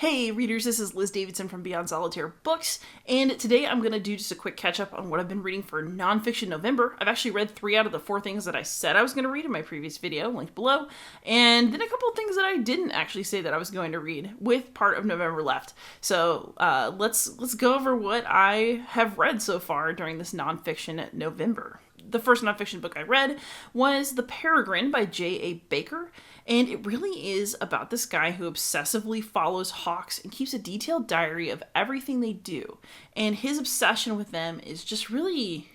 Hey readers, this is Liz Davidson from Beyond Solitaire Books, and today I'm going to do just a quick catch-up on what I've been reading for Nonfiction November. I've actually read 3 out of the 4 things that I said I was going to read in my previous video, linked below, and then a couple of things that I didn't actually say that I was going to read, with part of November left. So let's go over what I have read so far during this Nonfiction November. The first nonfiction book I read was The Peregrine by J.A. Baker, and it really is about this guy who obsessively follows hawks and keeps a detailed diary of everything they do. And his obsession with them is just really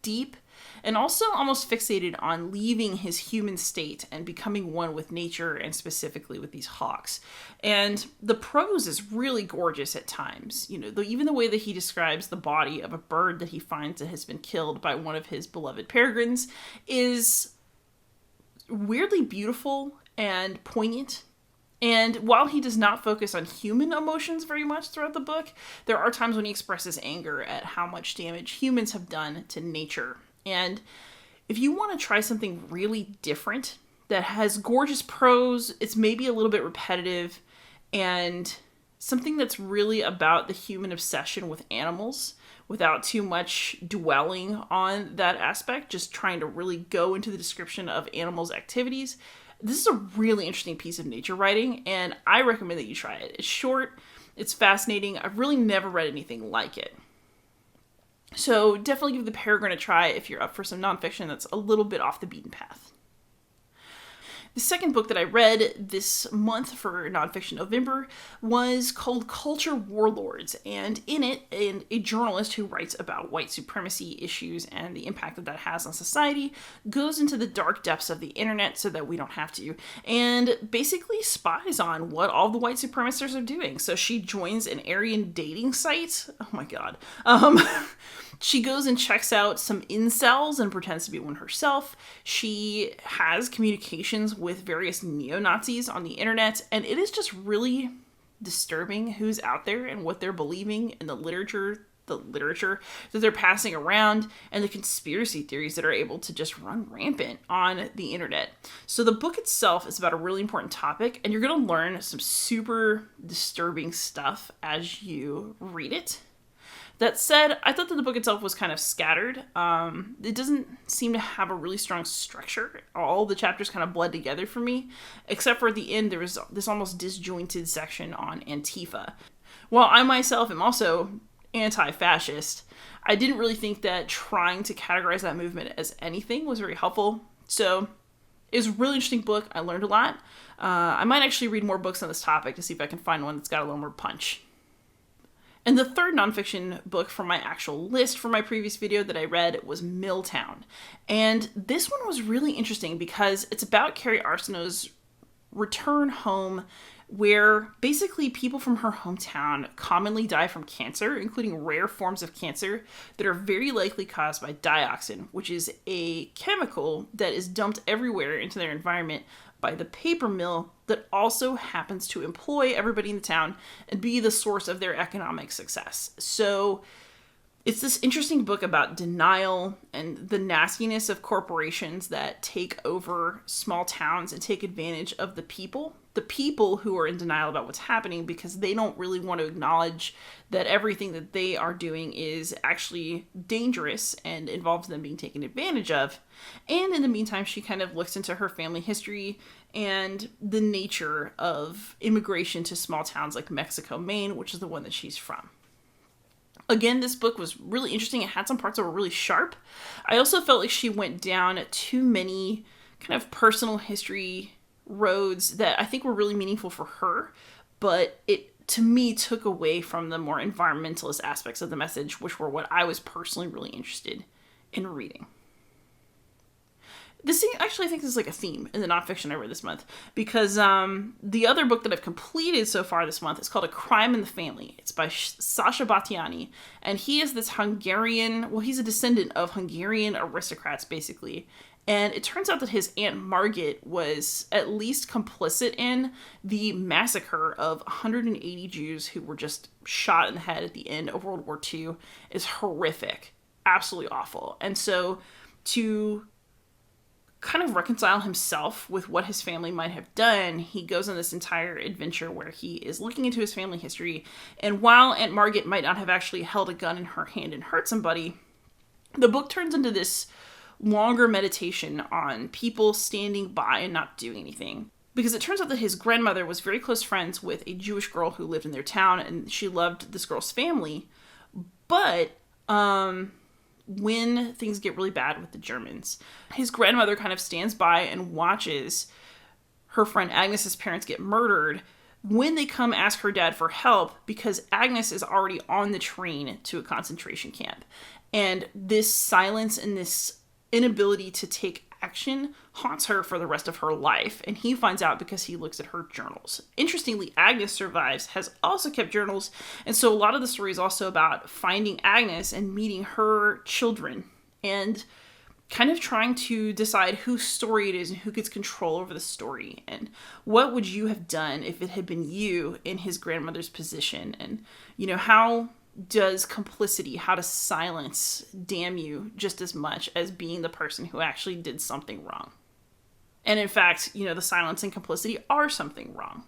deep and also almost fixated on leaving his human state and becoming one with nature and specifically with these hawks. And the prose is really gorgeous at times. You know, even the way that he describes the body of a bird that he finds that has been killed by one of his beloved peregrines is weirdly beautiful and poignant. And while he does not focus on human emotions very much throughout the book, there are times when he expresses anger at how much damage humans have done to nature. And if you want to try something really different that has gorgeous prose, it's maybe a little bit repetitive, and something that's really about the human obsession with animals without too much dwelling on that aspect, just trying to really go into the description of animals' activities, this is a really interesting piece of nature writing, and I recommend that you try it. It's short, it's fascinating. I've really never read anything like it. So definitely give The Peregrine a try if you're up for some nonfiction that's a little bit off the beaten path. The second book that I read this month for Nonfiction November was called Culture Warlords, and in it, a journalist who writes about white supremacy issues and the impact that that has on society goes into the dark depths of the internet so that we don't have to, and basically spies on what all the white supremacists are doing. So she joins an Aryan dating site. Oh my god. She goes and checks out some incels and pretends to be one herself. She has communications with various neo-Nazis on the internet, and it is just really disturbing who's out there and what they're believing in the literature that they're passing around, and the conspiracy theories that are able to just run rampant on the internet. So the book itself is about a really important topic, and you're going to learn some super disturbing stuff as you read it. That said, I thought that the book itself was kind of scattered. It doesn't seem to have a really strong structure. All the chapters kind of bled together for me, except for at the end there was this almost disjointed section on Antifa. While I myself am also anti-fascist, I didn't really think that trying to categorize that movement as anything was very helpful. So it was a really interesting book. I learned a lot. I might actually read more books on this topic to see if I can find one that's got a little more punch. And the third nonfiction book from my actual list from my previous video that I read was Milltown. And this one was really interesting because it's about Kerri Arsenault's return home, where basically people from her hometown commonly die from cancer, including rare forms of cancer that are very likely caused by dioxin, which is a chemical that is dumped everywhere into their environment by the paper mill that also happens to employ everybody in the town and be the source of their economic success. So it's this interesting book about denial and the nastiness of corporations that take over small towns and take advantage of the people who are in denial about what's happening because they don't really want to acknowledge that everything that they are doing is actually dangerous and involves them being taken advantage of. And in the meantime, she kind of looks into her family history and the nature of immigration to small towns like Mexico, Maine, which is the one that she's from. Again, this book was really interesting. It had some parts that were really sharp. I also felt like she went down too many kind of personal history roads that I think were really meaningful for her, but it, to me, took away from the more environmentalist aspects of the message, which were what I was personally really interested in reading. This thing, actually, I think this is like a theme in the nonfiction I read this month, because the other book that I've completed so far this month is called A Crime in the Family. It's by Sacha Batthyany, and he is this Hungarian, well, he's a descendant of Hungarian aristocrats, basically, and it turns out that his Aunt Margit was at least complicit in the massacre of 180 Jews who were just shot in the head at the end of World War II. Is horrific. Absolutely awful. And so to kind of reconcile himself with what his family might have done, he goes on this entire adventure where he is looking into his family history. And while Aunt Margaret might not have actually held a gun in her hand and hurt somebody, the book turns into this longer meditation on people standing by and not doing anything. Because it turns out that his grandmother was very close friends with a Jewish girl who lived in their town, and she loved this girl's family. But when things get really bad with the Germans, his grandmother kind of stands by and watches her friend Agnes's parents get murdered when they come ask her dad for help, because Agnes is already on the train to a concentration camp. And this silence and this inability to take action haunts her for the rest of her life, and he finds out because he looks at her journals. Interestingly, Agnes survives, has also kept journals, and so a lot of the story is also about finding Agnes and meeting her children, and kind of trying to decide whose story it is and who gets control over the story, and what would you have done if it had been you in his grandmother's position, and, you know, how does complicity, how does silence damn you just as much as being the person who actually did something wrong? And in fact, you know, the silence and complicity are something wrong.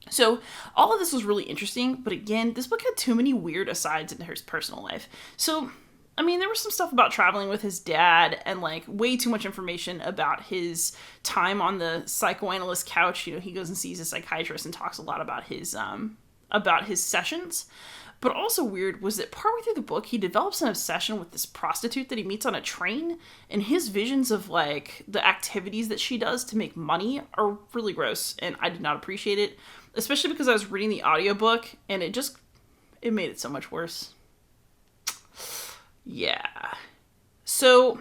So all of this was really interesting, but again, this book had too many weird asides into his personal life. So, I mean, there was some stuff about traveling with his dad and like way too much information about his time on the psychoanalyst couch. You know, he goes and sees a psychiatrist and talks a lot about his sessions. But also weird was that partway through the book, he develops an obsession with this prostitute that he meets on a train, and his visions of like the activities that she does to make money are really gross, and I did not appreciate it, especially because I was reading the audiobook and it made it so much worse. Yeah. So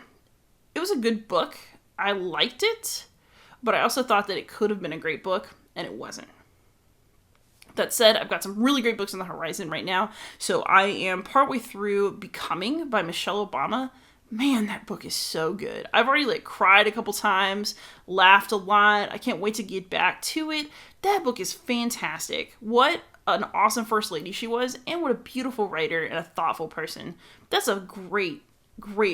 it was a good book. I liked it, but I also thought that it could have been a great book, and it wasn't. That said, I've got some really great books on the horizon right now. So I am partway through Becoming by Michelle Obama. Man, that book is so good. I've already like cried a couple times, laughed a lot. I can't wait to get back to it. That book is fantastic. What an awesome first lady she was, and what a beautiful writer and a thoughtful person. That's a great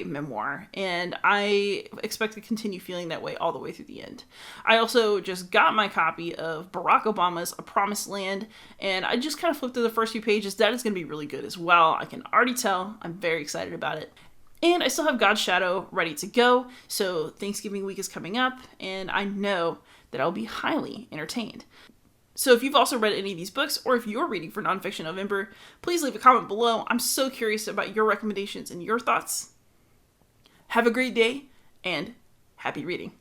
memoir, and I expect to continue feeling that way all the way through the end. I also just got my copy of Barack Obama's A Promised Land, and I just kind of flipped through the first few pages. That is going to be really good as well. I can already tell. I'm very excited about it. And I still have God's Shadow ready to go, so Thanksgiving week is coming up, and I know that I'll be highly entertained. So if you've also read any of these books, or if you're reading for Nonfiction November, please leave a comment below. I'm so curious about your recommendations and your thoughts. Have a great day, and happy reading.